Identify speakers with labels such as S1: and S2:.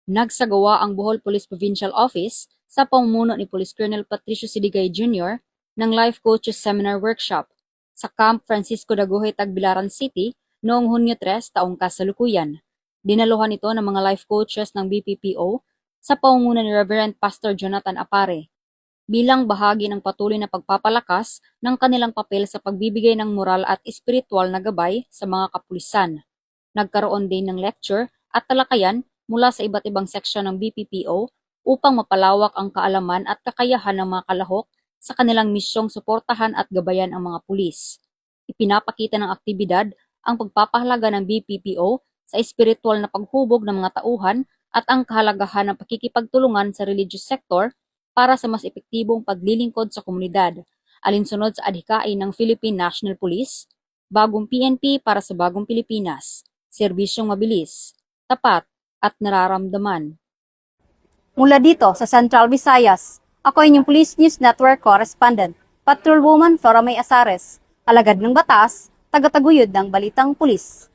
S1: Nagsagawa ang Bohol Police Provincial Office sa pamumuno ni Police Colonel Patricio Sidigay Jr. ng Life Coaches Seminar Workshop sa Camp Francisco Daguhay, Tagbilaran City noong Hunyo 3 taong kasalukuyan. Dinaluhan ito ng mga life coaches ng BPPO sa pamumuno ni Reverend Pastor Jonathan Apare bilang bahagi ng patuloy na pagpapalakas ng kanilang papel sa pagbibigay ng moral at espiritual na gabay sa mga kapulisan. Nagkaroon din ng lecture at talakayan mula sa iba't ibang seksyon ng BPPO upang mapalawak ang kaalaman at kakayahan ng mga kalahok sa kanilang misyong suportahan at gabayan ang mga pulis. Ipinapakita ng aktibidad ang pagpapahalaga ng BPPO sa espiritual na paghubog ng mga tauhan at ang kahalagahan ng pakikipagtulungan sa religious sector para sa mas epektibong paglilingkod sa komunidad, alinsunod sa adhikain ng Philippine National Police, bagong PNP para sa bagong Pilipinas, serbisyong mabilis, tapat, at nararamdaman.
S2: Mula dito sa Central Visayas, ako inyong Police News Network Correspondent, Patrolwoman Flora May Asares, alagad ng batas, tagataguyod ng Balitang Pulis.